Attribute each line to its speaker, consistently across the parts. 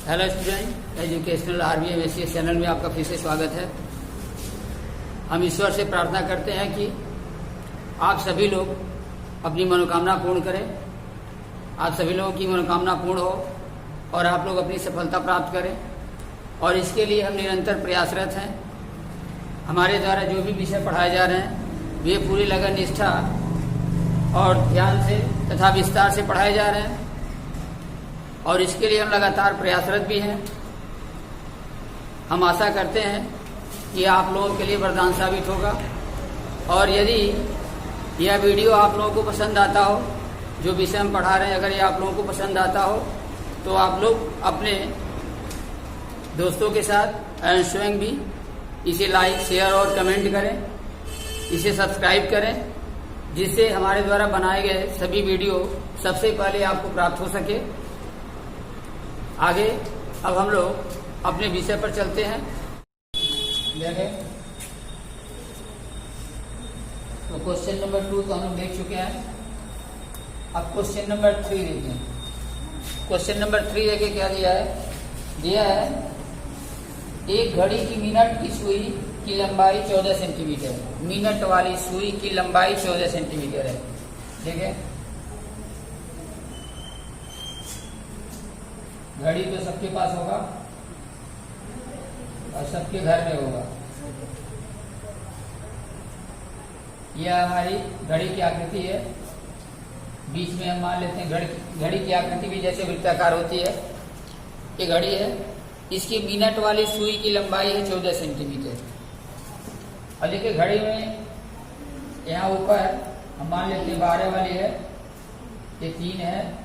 Speaker 1: Hello student, educational RBMSCS channel में आपका फिर से स्वागत है। हम ईश्वर से प्रार्थना करते हैं कि आप सभी लोग अपनी मनोकामना पूर्ण करें, आप सभी लोगों की मनोकामना पूर्ण हो और आप लोग अपनी सफलता प्राप्त करें। और इसके लिए हम निरंतर प्रयासरत हैं। हमारे द्वारा जो भी विषय पढ़ाए जा रहे हैं वे पूरी लगन, निष्ठा और ध्यान से तथा विस्तार से पढ़ाए जा रहे हैं और इसके लिए हम लगातार प्रयासरत भी हैं। हम आशा करते हैं कि आप लोगों के लिए वरदान साबित होगा और यदि यह वीडियो आप लोगों को पसंद आता हो, जो विषय हम पढ़ा रहे हैं अगर ये आप लोगों को पसंद आता हो तो आप लोग अपने दोस्तों के साथ एवं स्वयं भी इसे लाइक, शेयर और कमेंट करें, इसे सब्सक्राइब करें, जिससे हमारे द्वारा बनाए गए सभी वीडियो सबसे पहले आपको प्राप्त हो सके। आगे अब हम लोग अपने विषय पर चलते हैं। देखें तो क्वेश्चन नंबर 2 तो हम लोग देख चुके हैं। अब क्वेश्चन नंबर 3 देखें। क्वेश्चन नंबर 3 देखिए क्या दिया है। दिया है एक घड़ी की मिनट की सुई की लंबाई 14 सेंटीमीटर। मिनट वाली सुई की लंबाई 14 सेंटीमीटर है। देखें घड़ी तो सबके पास होगा और सबके घर में होगा। यह हमारी घड़ी की आकृति है। बीच में हम मान लेते हैं घड़ी की आकृति भी जैसे वृत्ताकार होती है। ये घड़ी है, इसकी मिनट वाली सुई की लंबाई है 14 सेंटीमीटर। और देखिए घड़ी में यहाँ ऊपर हम मान लेते हैं 12 वाली है, ये 3 है,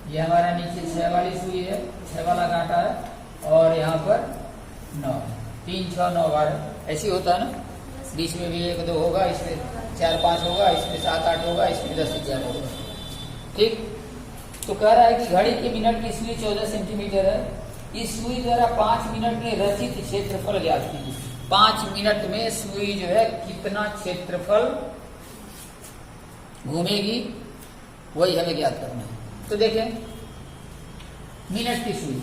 Speaker 1: ये हमारा नीचे 6 वाली सुई है, 6 वाला कांटा है और यहाँ पर 9, 3, 6, 9, 12 ऐसी होता है ना। बीच में भी 1, 2 होगा, इसमें 4, 5 होगा, इसमें 7, 8 होगा, इसमें 10, 11 होगा। ठीक, तो कह रहा है कि घड़ी की मिनट की सुई 14 सेंटीमीटर है। इस सुई द्वारा 5 मिनट में रचित क्षेत्रफल ज्ञात कीजिए। 5 मिनट में सुई जो है कितना क्षेत्रफल घूमेगी वही हमें ज्ञात करना है। तो देखें मिनट की सुई,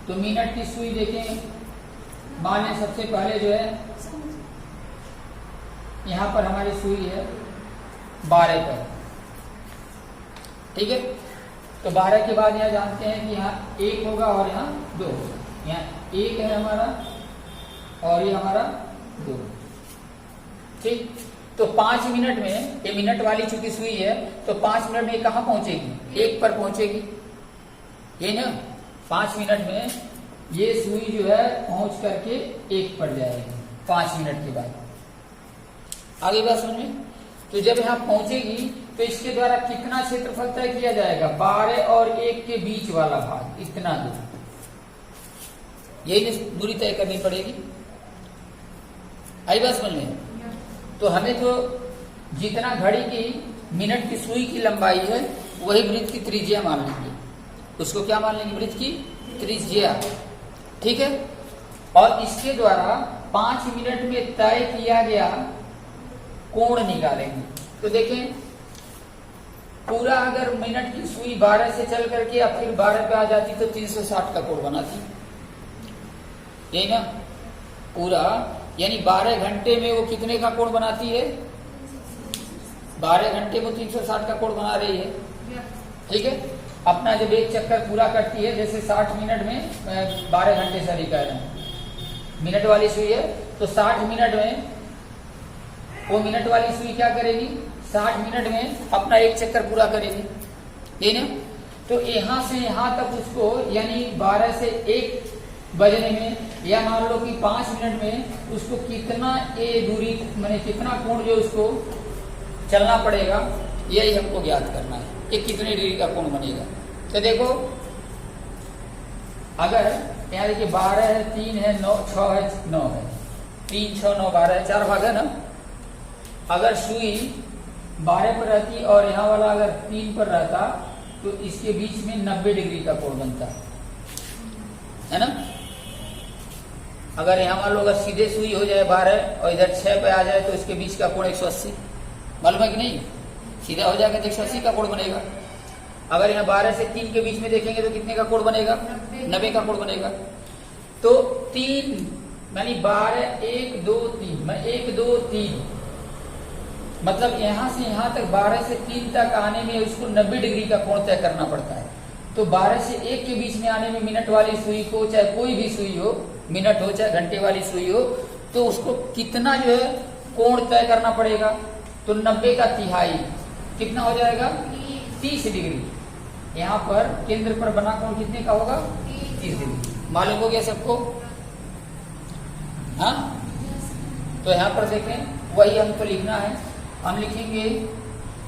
Speaker 1: तो मिनट की सुई देखें, मान लें सबसे पहले जो है यहां पर हमारी सुई है 12 पर। ठीक है, तो 12 के बाद यहाँ जानते हैं कि यहाँ 1 होगा और यहाँ 2 होगा। यहाँ 1 है हमारा और ये हमारा 2। ठीक, तो 5 मिनट में ये मिनट वाली चूंकि सुई है तो 5 मिनट में कहाँ पहुंचेगी? 1 पर पहुंचेगी। ये ना 5 मिनट में ये सुई जो है पहुंच करके 1 पर जाएगी 5 मिनट के बाद। आगे बात समझ में? तो जब यहाँ पहुंचेगी तो इसके द्वारा कितना क्षेत्रफल तय किया जाएगा? 12 और 1 के बीच वाला भाग, इतना दूर, यही दूरी तय करनी पड़ेगी। आई बात समझ में? तो हमें तो जितना घड़ी की मिनट की सुई की लंबाई है वही वृत्त की त्रिज्या मान लेंगे। उसको क्या मान लेंगे? वृत्त की त्रिज्या। ठीक है, और इसके द्वारा 5 मिनट में तय किया गया कोण निकालेंगे। तो देखें पूरा अगर मिनट की सुई 12 से चल करके या फिर 12 पे आ जाती तो 360 का कोण बनाती, यही ना पूरा, यानी 12 घंटे में वो कितने का कोण बनाती है? 12 घंटे में 360 का कोण बना रही है। ठीक है, अपना जब एक चक्कर पूरा करती है, जैसे 60 मिनट में 12 घंटे से कह रहे हैं, मिनट वाली सुई है तो 60 मिनट में वो मिनट वाली सुई क्या करेगी? 60 मिनट में अपना एक चक्कर पूरा करेगी। ये ना, तो यहाँ से यहाँ तक उसको यानी 12 से 1 बजने में या मान लो कि 5 मिनट में उसको कितना ये दूरी माने कितना कोण जो उसको चलना पड़ेगा, यही हमको ज्ञात करना है। ये कितने डिग्री का कोण बनेगा? तो देखो अगर यहाँ देखिए 12 है, 3 है, 9, 6 है, 9 है, 3, 6, 9, 12 है, 4 भाग है ना। अगर सुई 12 पर रहती और यहाँ वाला अगर 3 पर रहता तो इसके बीच में 90 डिग्री का कोण बनता है ना। अगर यहाँ मान लो अगर सीधे सुई हो जाए 12 और इधर 6 पे आ जाए तो इसके बीच का कोण 180, मालूम है कि नहीं? सीधा हो जाएगा तो 180 का कोण बनेगा। अगर यहाँ 12 से 3 के बीच में देखेंगे तो कितने का कोण बनेगा? 90 का कोण बनेगा। तो 3 यानी 12 1 2 3 1 2 3 मतलब यहाँ से यहाँ तक 12 से 3 तक आने में उसको 90 डिग्री का कोण तय करना पड़ता है। तो 12 से 1 के बीच में आने में मिनट वाली सुई को, चाहे कोई भी सुई हो, मिनट हो चाहे घंटे वाली सुई हो, तो उसको कितना जो है कोण तय करना पड़ेगा? तो 90 का तिहाई कितना हो जाएगा? 30 डिग्री। यहाँ पर केंद्र पर बना कोण कितने का होगा? 30 डिग्री। मालूम हो गया सबको? हाँ, तो यहाँ पर देखें वही हमको लिखना है। हम लिखेंगे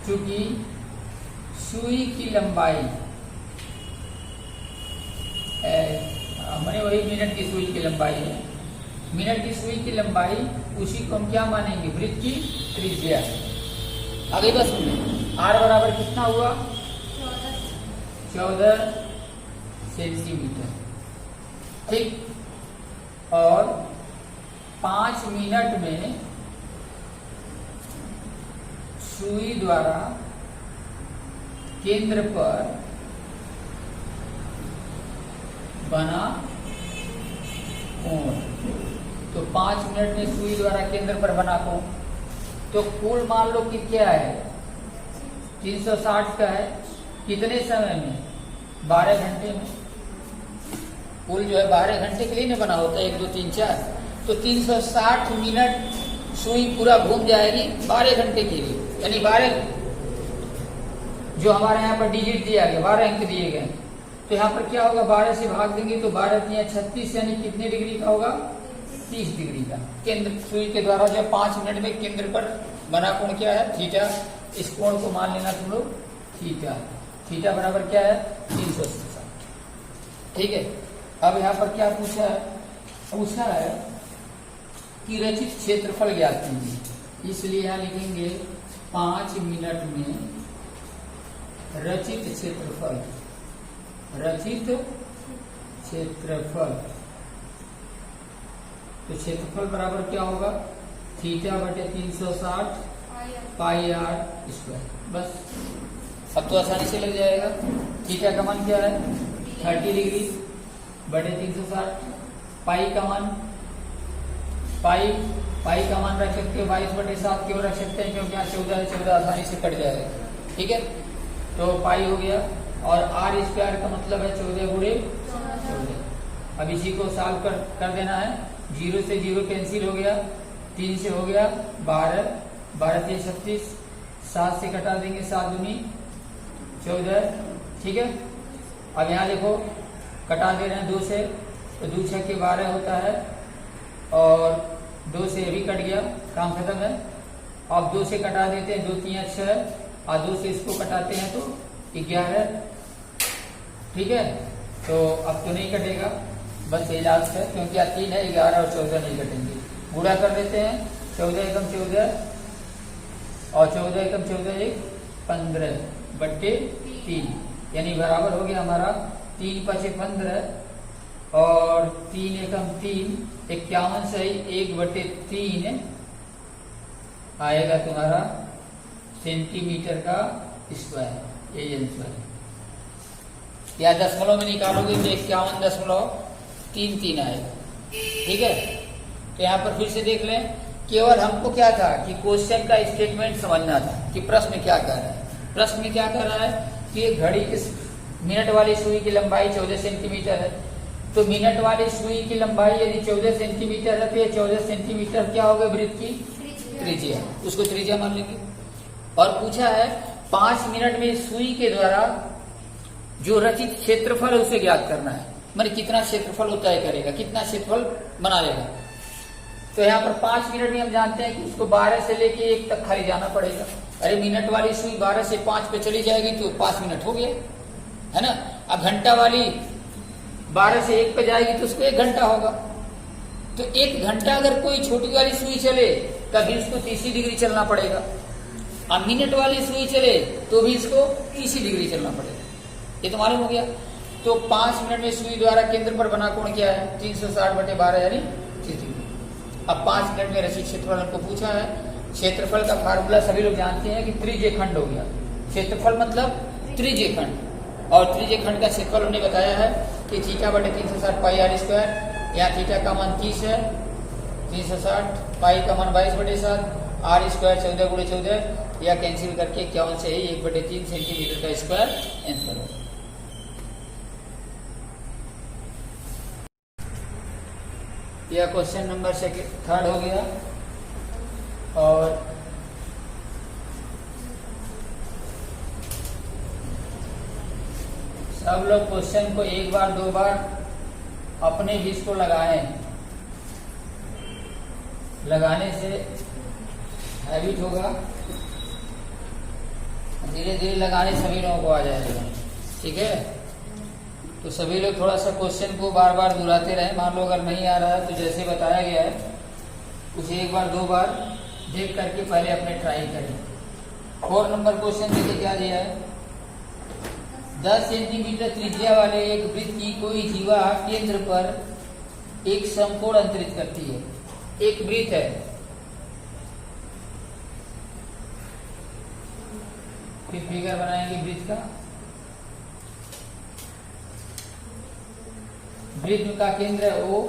Speaker 1: चूंकि सुई की लंबाई हमने वही मिनट की सुई की लंबाई है, मिनट की सुई की लंबाई, उसी को हम क्या मानेंगे? वृत्त की त्रिज्या। आगे बस सुनिए, आर बराबर कितना हुआ? 14 सेंटीमीटर। ठीक, और 5 मिनट में सुई द्वारा केंद्र पर बना कोण, तो 5 मिनट में सुई द्वारा केंद्र पर बना कोण, तो कुल मान लो कि क्या है? 360 का है। कितने समय में? 12 घंटे में। कुल जो है 12 घंटे के लिए ना बना होता है, 1 2 3 4, तो 360 मिनट सुई पूरा घूम जाएगी 12 घंटे के लिए। यानी 12 जो हमारे यहाँ पर डिजिट दिया गया, 12 अंक दिए गए, तो यहाँ पर क्या होगा? 12 से भाग देंगे तो 12 3 36, यानी कितने डिग्री का होगा? 30 डिग्री का। केंद्र सुई के द्वारा जो 5 मिनट में केंद्र पर बना कोण क्या है? थीटा। इस कोण को मान लेना तुम लोग थीटा। थीटा बराबर क्या है? 360। ठीक है। अब यहाँ पर क्या पूछा है? पूछा है कि रचित क्षेत्रफल ज्ञात कीजिए। इसलिए यहाँ लिखेंगे 5 मिनट में रचित क्षेत्रफल। रचित क्षेत्रफल, तो क्षेत्रफल बराबर क्या होगा? थीटा बटे 360 पाई आर स्क्वायर। बस अब तो आसानी से लग जाएगा। थीटा का मान क्या है? 30 डिग्री बटे 360। पाई का मान, पाई का मान रख सकते हो 22/7 क्यों रख सकते हैं? क्योंकि यहाँ 14 है, 14 आसानी से कट जाएगा। ठीक है, तो पाई हो गया, और आर स्क्वायर का मतलब है 14 गुणे 14। अब इसी को सॉल्व कर देना है। 0 से 0 कैंसिल हो गया, 3 से हो गया 12, 12 3 36, 7 से कटा देंगे 7 दूनी 14। ठीक है, अब यहाँ देखो कटा दे रहे हैं 2 से, तो 2 6 के 12 होता है, और 2 से भी कट गया, काम खत्म है। अब 2 से कटा देते हैं, 2 3 6, और 2 से इसको कटाते हैं तो 11। ठीक है, तो अब तो नहीं कटेगा, बस ये लास्ट है, क्योंकि यहाँ 3 है, 11 और 14 नहीं कटेंगे। गुणा कर देते हैं, 14 एकम 14 और 14 एकम 14 1 15 बट्टे 3, यानी बराबर हो गया हमारा 3 5 15 और 3 एकम 3 51 सही 1 बट्टे 3 आएगा तुम्हारा सेंटीमीटर का स्क्वायर, ये स्क्वायर। या दशमलव में निकालोगे तो 51.33 आएगा। ठीक है, तो यहाँ पर फिर से देख लें, केवल हमको क्या था कि क्वेश्चन का स्टेटमेंट समझना था कि प्रश्न क्या कह रहा है। प्रश्न में क्या कह रहा है कि एक घड़ी की मिनट वाली सुई की लंबाई 14 सेंटीमीटर है, तो मिनट वाली सुई की लंबाई यदि 14 सेंटीमीटर है तो ये 14 सेंटीमीटर क्या होगा? वृत्त की त्रिज्या, उसको त्रिज्या मान लेंगे। और पूछा है 5 मिनट में सुई के द्वारा जो रचित क्षेत्रफल है उसे ज्ञात करना है, माने कितना क्षेत्रफल वो तय करेगा, कितना क्षेत्रफल बनाएगा। तो यहाँ पर 5 मिनट में हम जानते हैं कि उसको 12 से लेके 1 तक खाली जाना पड़ेगा। अरे मिनट वाली सुई 12 से 5 पे चली जाएगी तो 5 मिनट हो गया, है ना। अब घंटा वाली 12 से 1 पे जाएगी तो उसको 1 घंटा होगा। तो 1 घंटा अगर कोई छोटी वाली सुई चले तभी उसको 30 डिग्री चलना पड़ेगा, अब मिनट वाली सुई चले तो भी इसको 30 डिग्री चलना पड़ेगा। ये तो मालूम हो गया। तो 5 मिनट में सुई द्वारा केंद्र पर बना कोण क्या है? 360/12 यानी 30 डिग्री। अब 5 मिनट में रचित क्षेत्रफल हमको पूछा है। क्षेत्रफल का फार्मूला सभी लोग जानते हैं कि त्रिज्य खंड हो गया। क्षेत्रफल मतलब त्रिज्य खंड, और त्रिज्य खंड का क्षेत्रफल हमने बताया है कि थीटा बटे 360 पाई आर स्क्वायर। यहाँ थीटा का मान 30 है, 360, पाई का मान 22/7, आर स्क्वायर 14 × 14, या कैंसिल करके 51 से ही 1/3 सेंटीमीटर का स्क्वायर आंसर होगा। यह क्वेश्चन नंबर 3 हो गया। और सब लोग क्वेश्चन को एक बार 2 बार अपने बीच को लगाएं। लगाने से हैबिट होगा, धीरे धीरे लगाने सभी लोगों को आ जाएगा। ठीक है, तो सभी लोग थोड़ा सा क्वेश्चन को बार बार दोहराते रहे। मान लो अगर नहीं आ रहा है तो जैसे बताया गया है उसे 1 बार 2 बार देख करके पहले अपने ट्राई करें। 4 नंबर क्वेश्चन देखिए क्या दिया है। 10 सेंटीमीटर त्रिज्या वाले एक वृत्त की कोई जीवा केंद्र पर एक समकोण अंतरित करती है। एक वृत्त है, फिर फिगर बनाएंगे वृत्त का। वृत्त का केंद्र है O।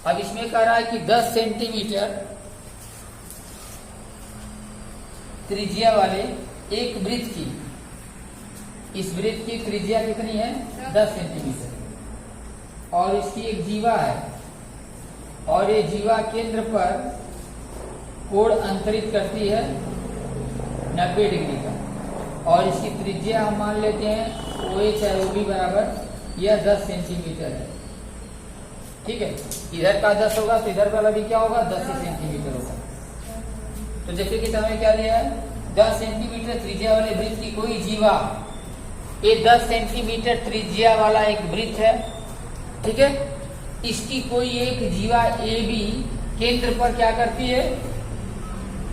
Speaker 1: अब इसमें कह रहा है कि 10 सेंटीमीटर त्रिज्या वाले एक वृत्त की, इस वृत्त की त्रिज्या कितनी है 10 सेंटीमीटर, और इसकी एक जीवा है, और ये जीवा केंद्र पर कोण अंतरित करती है 90 डिग्री का, और इसकी त्रिज्या हम मान लेते हैं OH है OB बराबर यह 10 सेंटीमीटर है। ठीक है, इधर का 10 होगा तो इधर वाला भी क्या होगा 10 सेंटीमीटर होगा। तो देखिए कि हमें क्या दिया है, 10 सेंटीमीटर त्रिज्या वाले वृत्त की कोई जीवा, ये 10 सेंटीमीटर त्रिज्या वाला एक वृत्त है। ठीक है, इसकी कोई एक जीवा AB केंद्र पर क्या करती है,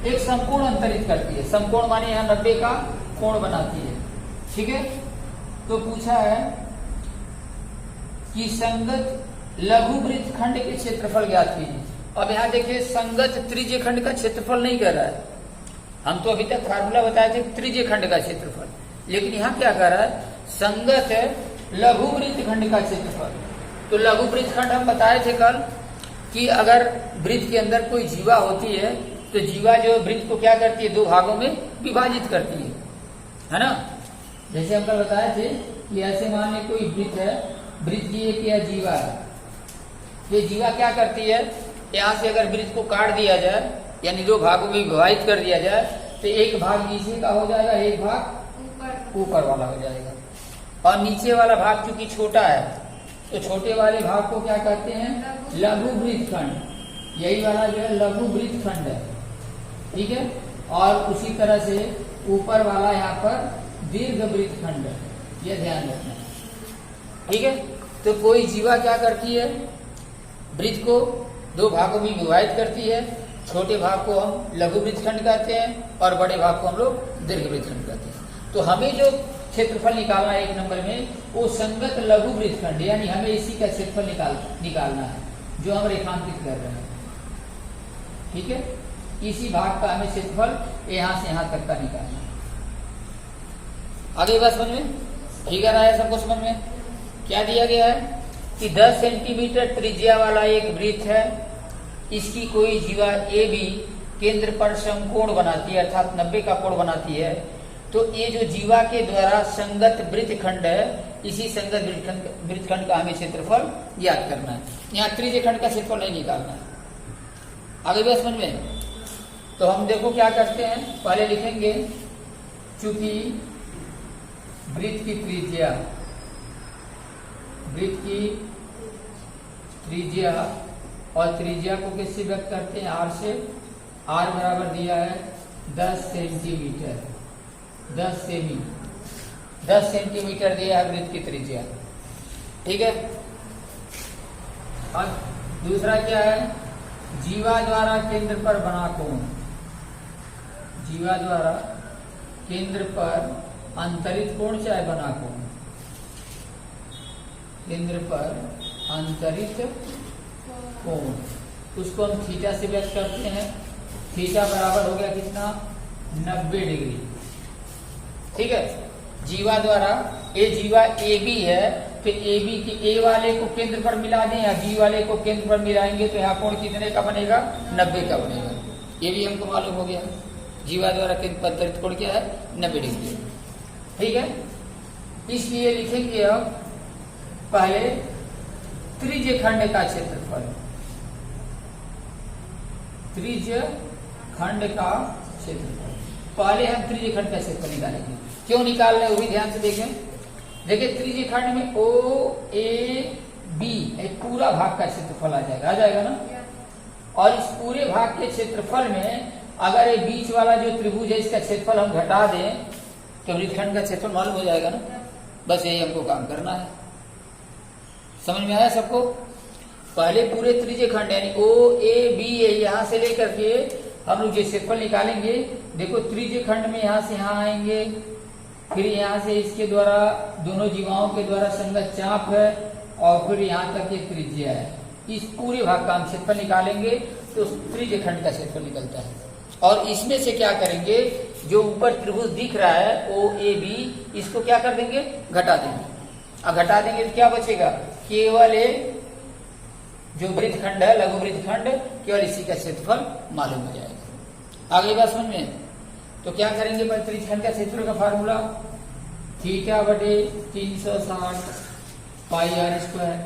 Speaker 1: एक समकोण अंतरित करती है। समकोण माने यहाँ 90 का कोण बनाती है। ठीक है, तो पूछा है कि संगत लघु वृत्त खंड के क्षेत्रफल ज्ञात कीजिए। अब यहाँ देखिए संगत त्रिज्य खंड का क्षेत्रफल नहीं कर रहा है, हम तो अभी तक फार्मूला बताए थे त्रिज्य खंड का क्षेत्रफल, लेकिन यहाँ क्या कर रहा है संगत लघु वृत्त खंड का क्षेत्रफल। तो लघु वृत्त खंड हम बताए थे कल कि अगर वृत्त के अंदर कोई जीवा होती है तो जीवा जो वृत्त को क्या करती है 2 भागों में विभाजित करती है ना। जैसे हम कल बताए थे कि ऐसे मान ले कोई वृत्त है, वृत्त की एक यह जीवा है, ये जीवा क्या करती है, यहाँ से अगर वृत्त को काट दिया जाए यानी 2 भागों में विभाजित कर दिया जाए तो एक भाग नीचे का हो जाएगा, एक भाग ऊपर वाला हो जाएगा। और नीचे वाला भाग चूंकि छोटा है तो छोटे वाले भाग को क्या कहते हैं लघु वृत्त खंड। यही वाला जो है लघु वृत्त खंड है। ठीक है, और उसी तरह से ऊपर वाला यहाँ पर दीर्घ वृत्त खंड है, यह ध्यान रखना। ठीक है, तो कोई जीवा क्या करती है वृत्त को 2 भागों में विभाजित करती है। छोटे भाग को हम लघु वृत्त खंड कहते हैं और बड़े भाग को हम लोग दीर्घ वृत्त खंड कहते हैं। तो हमें जो क्षेत्रफल निकालना है 1 नंबर में वो संगत लघु वृत्त खंड, यानी हमें इसी का क्षेत्रफल निकालना है जो हम रेखांकित कर रहे हैं। ठीक है, इसी भाग का हमें क्षेत्रफल यहाँ से यहाँ तक का निकालना है। आगे बात समझ में, फिगर आया सबको समझ में। क्या दिया गया है कि 10 सेंटीमीटर त्रिज्या वाला एक वृत्त है, इसकी कोई जीवा AB केंद्र पर समकोण बनाती है अर्थात 90 का कोण बनाती है। तो ये जो जीवा के द्वारा संगत वृत्त खंड है, इसी संगत वृत्त खंड का हमें क्षेत्रफल ज्ञात करना है। यहाँ त्रिज्य खंड का क्षेत्रफल नहीं निकालना है। आगे बात समझ में। तो हम देखो क्या करते हैं, पहले लिखेंगे चूंकि वृत्त की त्रिज्या और त्रिज्या को किससे व्यक्त करते हैं R से। R बराबर दिया है 10 सेंटीमीटर, 10 सेंटीमीटर दिया है वृत्त की त्रिज्या। ठीक है, अब दूसरा क्या है, जीवा द्वारा केंद्र पर बना कोण, जीवा द्वारा केंद्र पर अंतरित कोण चाहे बना कोण, केंद्र पर अंतरित कोण, उसको हम थीटा से व्यक्त करते हैं। थीटा बराबर हो गया कितना 90 डिग्री। ठीक है, जीवा द्वारा ये जीवा ए बी है, तो ए बी के ए वाले को केंद्र पर मिला दें या बी वाले को केंद्र पर मिलाएंगे तो यहाँ कोण कितने का बनेगा? 90 का बनेगा। ये भी हमको मालूम हो गया। जीवा द्वारा केंद्र पर त्वरित कोण क्या है? 90 डिग्री। ठीक है, इसलिए लिखेंगे अब पहले त्रिज्य खंड का क्षेत्रफल। त्रिज्य खंड का क्षेत्रफल पहले हम त्रिज्य खंड का क्षेत्रफल निकालेंगे। क्यों निकाल रहे हैं वो भी ध्यान से देखें। देखिए त्रिज्य खंड में ओ ए बी एक पूरा भाग का क्षेत्रफल आ जाएगा ना। और इस पूरे भाग के क्षेत्रफल में अगर ये बीच वाला जो त्रिभुज है इसका क्षेत्रफल हम घटा दें तो वृत्तखंड का क्षेत्रफल मालूम हो जाएगा ना। बस यही हमको काम करना है। समझ में आया सबको? पहले पूरे त्रिज्य खंड यानी ओ ए बी यहां से लेकर के हम लोग जो क्षेत्रफल निकालेंगे, देखो त्रिज्य खंड में यहां से यहां आएंगे, फिर यहां से इसके द्वारा दोनों जीवाओं के द्वारा संगत चाप है और फिर यहां तक ये त्रिज्या है। इस पूरे भाग का हम क्षेत्रफल निकालेंगे तो त्रिज्य खंड का क्षेत्रफल निकलता है। और इसमें से क्या करेंगे, जो ऊपर त्रिभुज दिख रहा है ओ ए बी, इसको क्या कर देंगे? घटा देंगे। अब घटा देंगे तो क्या बचेगा? केवल जो वृत्तखंड है, लघु वृत्तखंड, केवल इसी का क्षेत्रफल मालूम हो जाएगा। आगे बात समझ में? तो क्या करेंगे? त्रिज्य खंड का क्षेत्रफल का फार्मूला थीटा बटे 360 पाई आर स्क्वायर।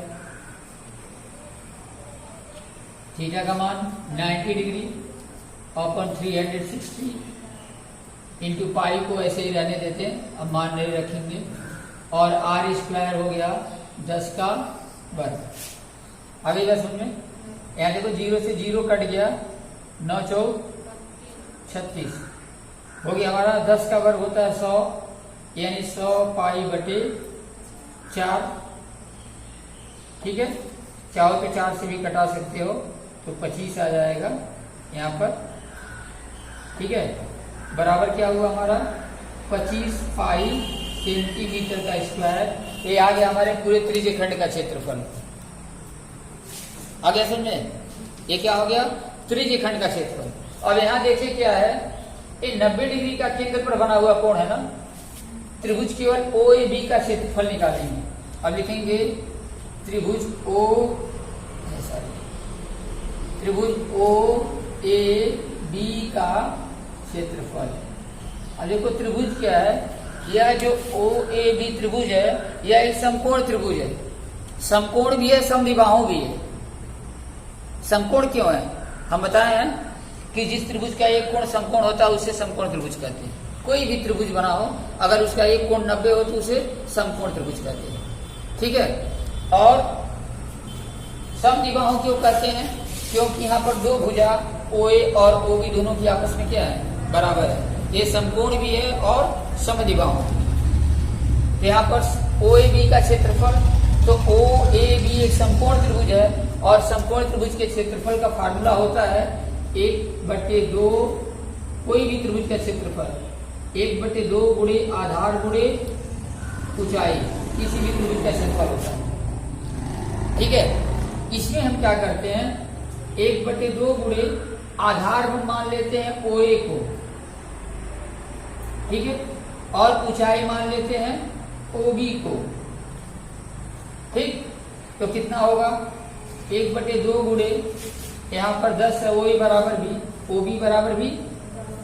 Speaker 1: थीटा का मान 90 डिग्री अपन 360 इंटू पाई को ऐसे ही रहने देते हैं, अब मान नहीं रखेंगे। और आर स्क्वायर हो गया 10 का वर्ग। आगे क्या समझ में? यहाँ देखो 0 से 0 कट गया, 9 चौक 36 हो गया हमारा। 10 का वर्ग होता है 100, यानी 100 पाई बटे 4। ठीक है, चाहो तो 4 से भी कटा सकते हो तो 25 आ जाएगा यहाँ पर। ठीक है, बराबर क्या हुआ हमारा? 25 पाई सेंटीमीटर का स्क्वायर। ये आ गया हमारे पूरे त्रिज्य खंड का क्षेत्रफल। आ गया समझे? ये क्या हो गया? त्रिज्य खंड का क्षेत्रफल। अब यहाँ देखिए क्या है, ये 90 डिग्री का केंद्र पर बना हुआ कोण है ना। त्रिभुज केवल ओ ए बी का क्षेत्रफल निकालेंगे। अब लिखेंगे त्रिभुज त्रिभुज ओ ए बी का क्षेत्रफल। अब देखो त्रिभुज क्या है, यह जो ओ ए बी त्रिभुज है यह एक समकोण त्रिभुज है। समकोण भी है, समद्विबाहु भी है। समकोण क्यों है? हम बताए हैं कि जिस त्रिभुज का एक कोण समकोण होता है उसे समकोण त्रिभुज कहते हैं। कोई भी त्रिभुज बना हो अगर उसका एक कोण 90 हो तो उसे समकोण त्रिभुज कहते हैं। ठीक है, और समद्विबाहु क्यों कहते हैं? क्योंकि यहाँ पर दो भुजा ओ ए और ओ बी दोनों की आपस में क्या है? बराबर है। ये समकोण भी है और समद्विबाहु। तो यहाँ पर ओ ए बी का क्षेत्रफल, तो ओ ए बी एक समकोण त्रिभुज है और समकोण त्रिभुज के क्षेत्रफल का फार्मूला होता है 1/2। कोई भी त्रिभुज का क्षेत्रफल 1/2 गुणे आधार गुणे ऊंचाई, किसी भी त्रिभुज का क्षेत्रफल होता है। ठीक है, इसमें हम क्या करते हैं, 1/2 गुणे आधार मान लेते हैं ओ ए को। ठीक है, और ऊंचाई मान लेते हैं ओ बी को। ठीक, तो कितना होगा? 1/2 गुणे यहाँ पर 10 है, ओ ए बराबर भी, ओ बी बराबर भी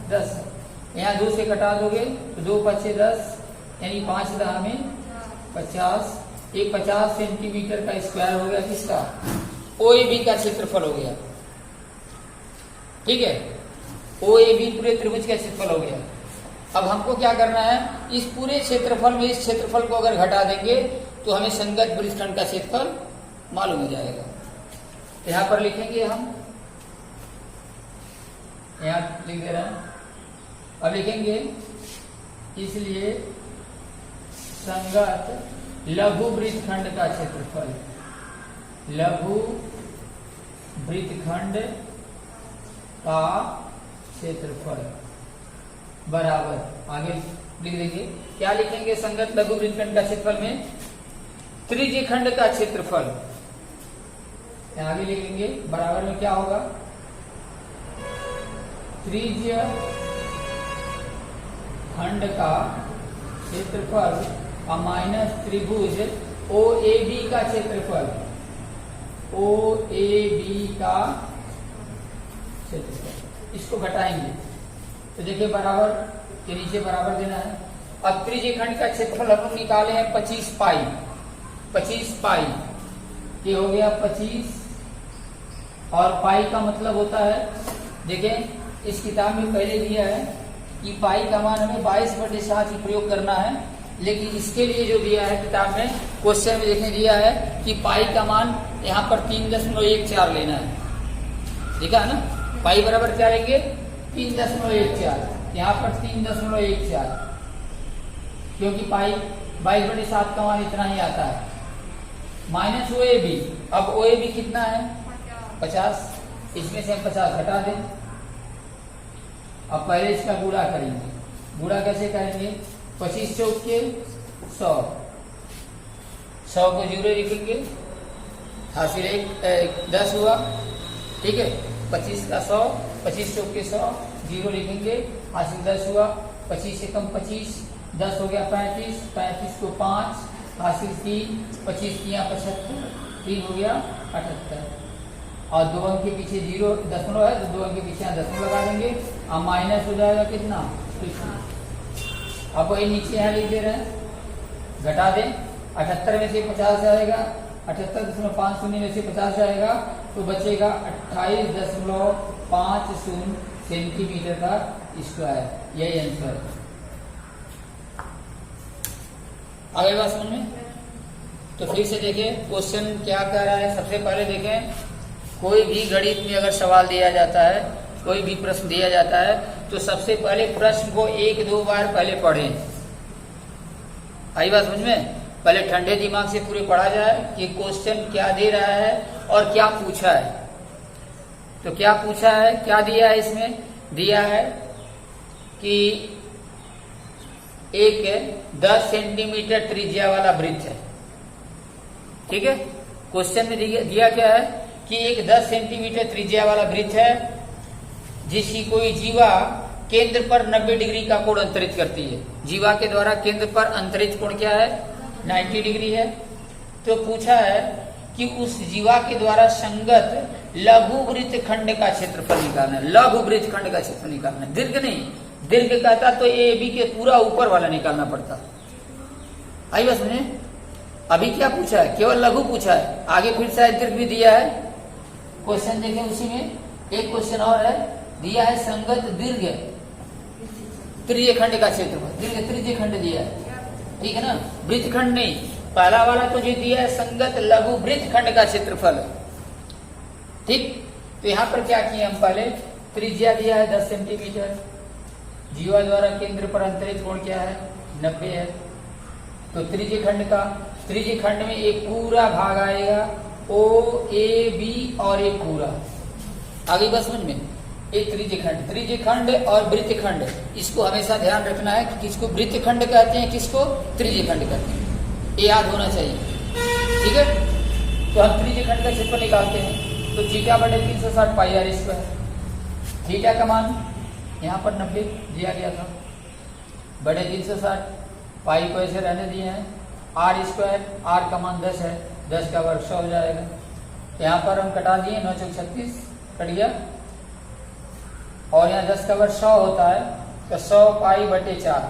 Speaker 1: 10 है। यहाँ 2 से कटा दोगे तो 2 5 10, यानी 5 10 में 50। एक 50 सेंटीमीटर का स्क्वायर हो गया किसका? ओ ए बी का क्षेत्रफल हो गया। ठीक है, ओ ए बी पूरे त्रिभुज का क्षेत्रफल हो गया। अब हमको क्या करना है, इस पूरे क्षेत्रफल में इस क्षेत्रफल को अगर घटा देंगे तो हमें संगत वृत्तखंड का क्षेत्रफल मालूम हो जाएगा। यहाँ पर लिखेंगे हम, यहाँ लिख दे रहे हैं। अब लिखेंगे इसलिए संगत लघु वृत्तखंड का क्षेत्रफल, लघु वृत्तखंड का क्षेत्रफल बराबर, आगे लिख देंगे क्या लिखेंगे? संगत लघु वृत्तखंड का क्षेत्रफल में त्रिज्य खंड का क्षेत्रफल, आगे लिखेंगे बराबर में क्या होगा? त्रिज्य खंड का क्षेत्रफल माइनस त्रिभुज ओ ए बी का क्षेत्रफल, ओ ए बी का क्षेत्रफल, इसको घटाएंगे तो देखिए बराबर के नीचे बराबर देना है। अब त्रिज्यीय खंड का क्षेत्रफल हम लोग निकाले हैं 25 पाई, 25 पाई ये हो गया 25, और पाई का मतलब होता है, देखें इस किताब में पहले दिया है कि पाई का मान हमें 22/7 ही प्रयोग करना है, लेकिन इसके लिए जो दिया है किताब में क्वेश्चन में देखने दिया है कि पाई का मान यहाँ पर 3.14 लेना है, देखा है ना, पाई बराबर क्या लेंगे 3.14, यहाँ पर 3.14, क्योंकि पाई 22/7 का मान इतना ही आता है। माइनस ओ ए बी, अब ओ ए बी कितना है 50, इसमें से हम 50 घटा दें। अब पहले इसका गुणा करेंगे, गुणा कैसे करेंगे, 25 चौक के 100, 100 को 0 लिखेंगे, हासिल 10 हुआ, ठीक है, 25 का 100, 25 चौक के 100, 0 लिखेंगे, हासिल 10 हुआ, 25 से कम 25, 10 हो गया 35, 35 को 5, हासिल 3, 25 किया 75, 3 हो गया 78, और 2 अंक के पीछे 0 दशमलव है तो 2 अंक के पीछे दशमलव लगा देंगे, अब माइनस हो जाएगा कितना 50। अब वही नीचे यहाँ लिख दे रहे हैं, घटा दें, 78 में से 50 जाएगा, 78.50 में से 50 जाएगा तो बचेगा 28.50 सेंटीमीटर का स्क्वायर, यही आंसर है। आगे बात समझ में, तो फिर से देखें क्वेश्चन क्या कह रहा है। सबसे पहले देखें, कोई भी गणित में अगर सवाल दिया जाता है, कोई भी प्रश्न दिया जाता है, तो सबसे पहले प्रश्न को 1-2 बार पहले पढ़ें। आई बात समझ में, पहले ठंडे दिमाग से पूरे पढ़ा जाए कि क्वेश्चन क्या दे रहा है और क्या पूछा है। तो क्या पूछा है, क्या दिया है, इसमें दिया है कि एक 10 सेंटीमीटर त्रिज्या वाला वृत्त है, ठीक है। क्वेश्चन में दिया क्या है कि एक 10 सेंटीमीटर त्रिज्या वाला वृत्त है जिसकी कोई जीवा केंद्र पर 90 डिग्री का कोण अंतरित करती है। जीवा के द्वारा केंद्र पर अंतरित कोण क्या है 90 डिग्री है। तो पूछा है कि उस जीवा के द्वारा संगत लघु वृत्त खंड का क्षेत्रफल निकालना है। लघु वृत्त खंड का क्षेत्रफल निकालना है, दीर्घ नहीं, दीर्घ कहता तो ए बी के पूरा ऊपर वाला निकालना पड़ता। आई बस मैंने अभी क्या पूछा है, केवल लघु पूछा है, आगे फिर शायद दीर्घ भी दिया है। क्वेश्चन देखें, उसी में एक क्वेश्चन और है, दिया है संगत दीर्घ त्रिज्यीय खंड का क्षेत्रफल, दीर्घ त्रिज्यीय खंड दिया है, ठीक है ना, वृत्त खंड नहीं। पहला वाला तो जो दिया है संगत लघु वृत्त खंड का क्षेत्रफल, ठीक। तो यहाँ पर क्या किए हम, पहले त्रिज्या दिया है 10 सेंटीमीटर, जीवा द्वारा केंद्र पर अंतरित कोण क्या है 90 है। तो त्रिज्यीय खंड का, त्रिज्यीय खंड में एक पूरा भाग आएगा ओ ए बी और एक पूरा, आगे बस समझ में, एक त्रिज्यीय खंड, त्रिज्यीय खंड और वृत्त खंड, इसको हमेशा ध्यान रखना है कि किसको वृत्त खंड कहते हैं, किसको त्रिज्यीय खंड कहते हैं, ये याद होना चाहिए, ठीक है। तो हम त्रिज्यीय खंड का क्षेत्रफल निकालते हैं, तो थीटा बटे 360 पाई आर स्क्वायर, थीटा का मान यहाँ पर 90 दिया गया था, बड़े 360, पाई को ऐसे रहने दिए हैं, आर स्क्वायर, आर का मान 10 है, 10 का वर्ग 100 हो जाएगा। यहाँ पर हम कटा दिए, 9 चौक 36 कट गया, और यहाँ 10 का वर्ग 100 होता है, तो 100 पाई बटे 4,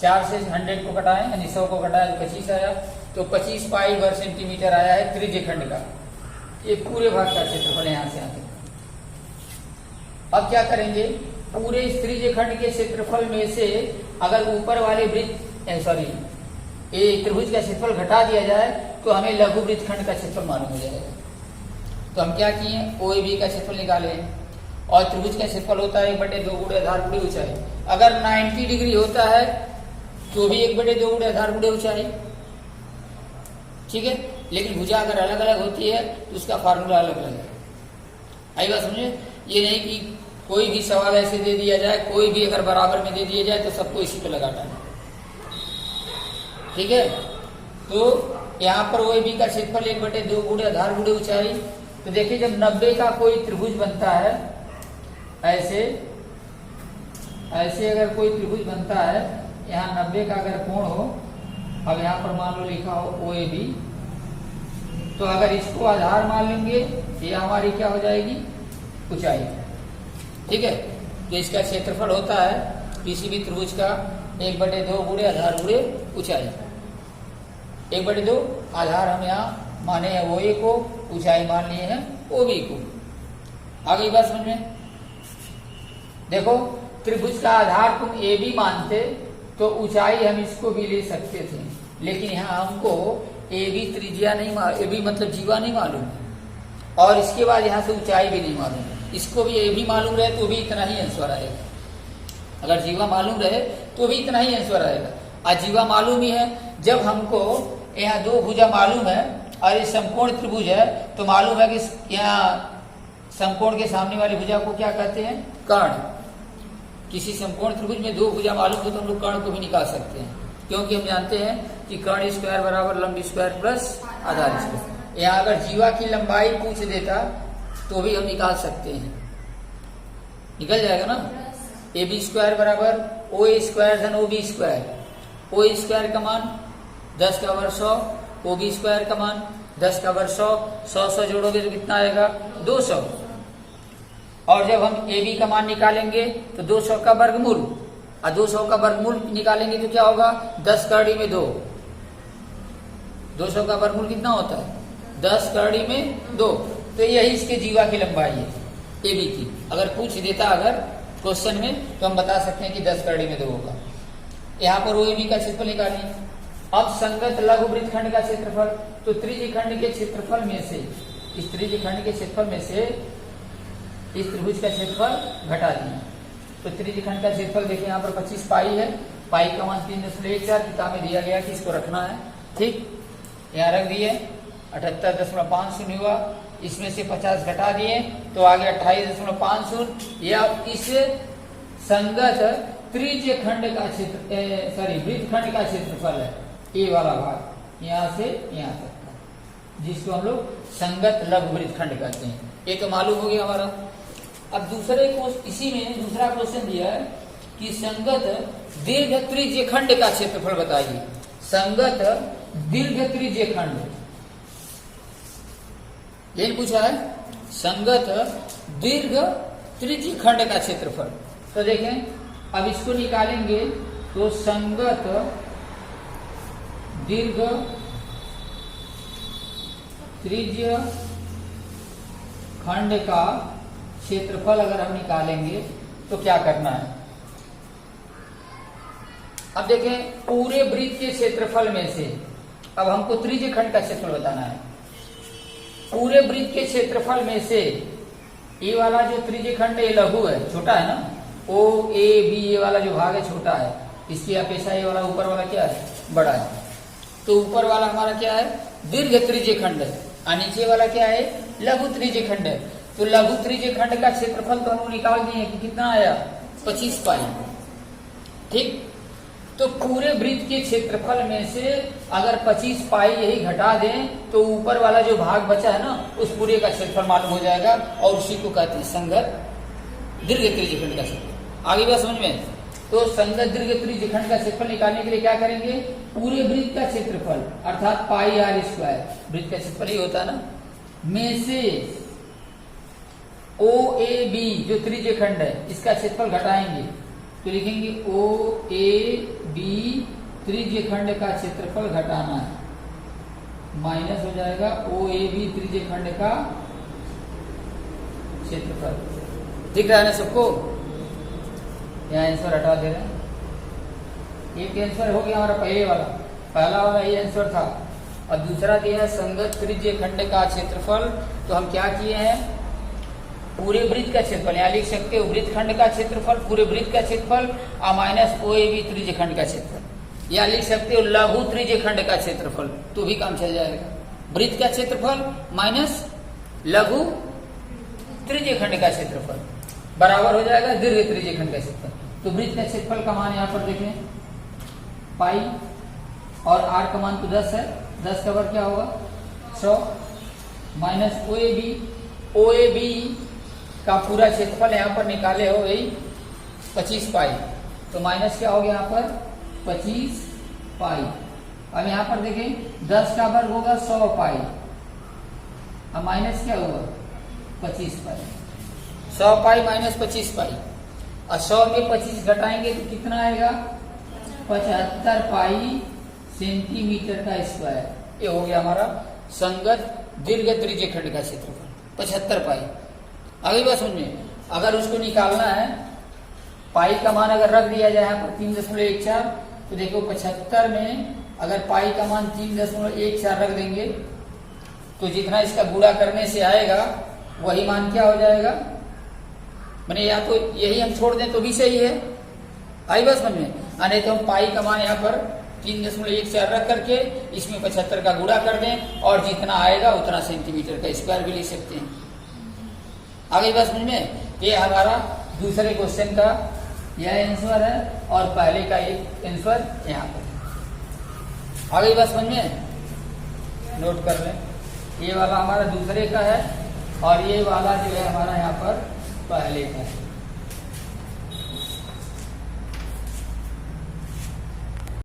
Speaker 1: 4 से 100 को कटाएं, यानी 100 को कटाएं तो 25 आया, तो 25 पाई वर्ग सेंटीमीटर आया है त्रिज्यीय खंड का, ये पूरे भाग का क्षेत्रफल यहाँ से आते। अब क्या करेंगे, पूरे त्रिज्यीय खंड के क्षेत्रफल में से अगर ऊपर वाले वृत्त ये त्रिभुज का क्षेत्रफल घटा दिया जाए तो हमें लघु वृत्त खंड का क्षेत्रफल मालूम हो जाएगा। तो हम क्या किए, ओ ए बी का क्षेत्रफल निकाले, और त्रिभुज का क्षेत्रफल होता है 1/2 गुणे आधार गुणे ऊंचाई। अगर 90 डिग्री होता है तो भी 1/2 गुणे आधार गुणे ऊंचाई, ठीक है। लेकिन भुजा अगर अलग अलग होती है तो उसका फार्मूला अलग अलग है। आई बात समझे, ये नहीं कि कोई भी सवाल ऐसे दे दिया जाए, कोई भी अगर बराबर में दे दिया जाए तो सबको इसी पे लगाना है, ठीक है। तो यहाँ पर ओ ए बी का क्षेत्रफल 1/2 गुणे आधार गुणे ऊंचाई। तो देखिए जब 90 का कोई त्रिभुज बनता है, ऐसे ऐसे अगर कोई त्रिभुज बनता है, यहाँ 90 का अगर कोण हो अब यहाँ पर मान लो लिखा हो OAB, तो अगर इसको आधार मान लेंगे ये हमारी क्या हो जाएगी, ऊंचाई। ठीक है, तो इसका क्षेत्रफल होता है किसी भी त्रिभुज का 1/2 गुणे आधार गुणे ऊंचाई। 1/2 आधार हम यहाँ माने हैं OA को, ऊंचाई मान लिए हैं OB को। आगे बात समझ में। देखो त्रिभुज का आधार तुम AB मानते तो ऊंचाई हम इसको भी ले सकते थे, लेकिन यहाँ हमको AB त्रिज्या नहीं AB मतलब जीवा नहीं मालूम, और इसके बाद यहाँ से ऊंचाई भी नहीं मालूम। इसको भी AB मालूम रहे तो भी इतना ही आंसर आएगा। अगर जीवा मालूम रहे तो भी इतना ही आंसर आएगा। आज जीवा मालूम ही है, जब हमको यहाँ 2 भुजा मालूम है और ये समकोण त्रिभुज है, तो मालूम है कि यहाँ समकोण के सामने वाली भुजा को क्या कहते हैं, कर्ण। किसी समकोण त्रिभुज में 2 भुजा मालूम हो तो हम लोग कर्ण को भी निकाल सकते हैं, क्योंकि हम जानते हैं कि कर्ण स्क्वायर बराबर लंब स्क्वायर प्लस आधार स्क्वायर। यहाँ अगर जीवा की लंबाई पूछ देता तो भी हम निकाल सकते हैं, निकल जाएगा ना। AB स्क्वायर बराबर OA स्क्वायर धन OB स्क्वायर। OA स्क्वायर का मान 10 का वर्ग 100, OB स्क्वायर का मान 10 का वर्ग 100, 100 जोड़ोगे तो कितना आएगा, 200। और जब हम AB का मान निकालेंगे तो 200 का वर्गमूल, और 200 का वर्गमूल निकालेंगे तो क्या होगा, 10 कड़ी में 2। 200 का वर्गमूल कितना होता है, 10 कड़ी में 2। तो यही इसके जीवा की लंबाई है AB की। अगर पूछ देता अगर क्वेश्चन में तो हम बता सकते हैं कि 10 कड़ी में 2 होगा। यहाँ पर OAB का क्षेत्रफल निकालिए। अब संगत लघु वृत्तखंड का क्षेत्रफल, तो त्रिज्यखंड के क्षेत्रफल में से, इस त्रिज्यखंड के क्षेत्रफल में से इस त्रिभुज का क्षेत्रफल घटा दिए। तो त्रिज्यखंड का क्षेत्रफल देखिए यहाँ पर 25 पाई है। पाई का मान 3.14 किताब में दिया गया कि इसको रखना है। ठीक, यहाँ रख दिए, 78.50 हुआ। इसमें से 50 घटा दिए तो आगे 28.50। या इस संगत त्रिज्यखंड का क्षेत्र वृत्तखंड का क्षेत्रफल है, ये वाला भाग यहाँ से यहाँ तक का, जिसको हम लोग संगत लघु वृत्तखंड कहते हैं। ये तो मालूम हो गया हमारा। अब दूसरे को इसी में दूसरा क्वेश्चन दिया है कि संगत दीर्घ त्रिज्यखंड का क्षेत्रफल बताइए। संगत दीर्घ त्रिज्यखंड, यही पूछा है, संगत दीर्घ त्रिज्यखंड का क्षेत्रफल। तो देखें, अब इसको निकालेंगे तो संगत दीर्घ त्रिज्य खंड का क्षेत्रफल अगर हम निकालेंगे तो क्या करना है। अब देखें, पूरे वृत्त के क्षेत्रफल में से अब हमको त्रिज्यखंड का क्षेत्रफल बताना है। पूरे वृत्त के क्षेत्रफल में से ये वाला जो त्रिज्यखंड ये लघु है, छोटा है ना, OAB ये वाला जो भाग है छोटा है, इसकी अपेक्षा ये वाला ऊपर वाला क्या है, बड़ा है। तो ऊपर वाला हमारा क्या है, दीर्घ त्रिज्यखंड है, और नीचे वाला क्या है, लघु त्रिज्यखंड है। तो लघु त्रिज्यखंड का क्षेत्रफल तो हम निकाल दिए कि कितना आया, 25 पाई। ठीक, तो पूरे वृत्त के क्षेत्रफल में से अगर 25 पाई यही घटा दें तो ऊपर वाला जो भाग बचा है ना, उस पूरे का क्षेत्रफल मालूम हो जाएगा, और उसी को कहते हैं संगत दीर्घ त्रिज्यखंड का क्षेत्रफल। आगे बात समझ में। तो संगत दीर्घ त्रिज्यखंड का क्षेत्रफल निकालने के लिए क्या करेंगे, पूरे वृत्त का क्षेत्रफल अर्थात पाई r स्क्वायर, वृत्त का क्षेत्रफल ही होता है ना, में से OAB जो त्रिज्यखंड है इसका क्षेत्रफल घटाएंगे। तो लिखेंगे OAB त्रिज्यखंड का क्षेत्रफल घटाना है, माइनस हो जाएगा OAB त्रिज्यखंड का क्षेत्रफल। दिख रहा है ना सबको, यहाँ आंसर हटा दे रहे हैं। एक आंसर हो गया हमारा पहले वाला, पहला वाला ये आंसर था। और दूसरा दिया है संगत त्रिज्यखंड का क्षेत्रफल। तो हम क्या किए हैं, पूरे वृत्त का क्षेत्रफल, यहाँ लिख सकते हो वृत्तखंड का क्षेत्रफल, पूरे वृत्त का क्षेत्रफल और माइनस OAB त्रिज्यखंड का क्षेत्रफल। या लिख सकते हो लघु त्रिज्यखंड का क्षेत्रफल, तो भी काम चल जाएगा। वृत्त का क्षेत्रफल माइनस लघु त्रिज्यखंड का क्षेत्रफल बराबर हो जाएगा दीर्घ त्रिज्यखंड का क्षेत्रफल। तो वृत्त का क्षेत्रफल का मान यहाँ पर देखें पाई, और r का मान तो 10 है, 10 का वर्ग क्या होगा 100, माइनस OAB का पूरा क्षेत्रफल यहाँ पर निकाले हो यही 25 पाई। तो माइनस क्या हो गया यहाँ पर 25 पाई, अब यहाँ पर देखें 10 का वर्ग होगा 100 पाई, अब माइनस क्या हुआ 25 पाई, 100 पाई माइनस 25 पाई। और 100 में 25 घटाएंगे तो कितना आएगा 75 पाई सेंटीमीटर का स्क्वायर। ये हो गया हमारा संगत दीर्घ त्रिज्य खंड का क्षेत्रफल 75 पाई। अगली बात समझ में, अगर उसको निकालना है पाई का मान अगर रख दिया जाए यहाँ पर 3.14, तो देखो 75 में अगर पाई का मान 3.14 रख देंगे तो जितना इसका गुणा करने से आएगा वही मान क्या हो जाएगा, मैंने या तो यही हम छोड़ दें तो भी सही है, आई बस समझ में। नहीं तो हम पाई का मान यहाँ पर 3.14 रख करके इसमें 75 का गुणा कर दें और जितना आएगा उतना सेंटीमीटर का स्क्वायर भी लिख सकते हैं। आगे बात समझ में, ये हमारा दूसरे क्वेश्चन का यह आंसर है और पहले का एक आंसर यहाँ पर। आगे बात समझ में, नोट कर लें, ये वाला हमारा दूसरे का है और ये वाला जो है हमारा यहाँ पर पहले का है।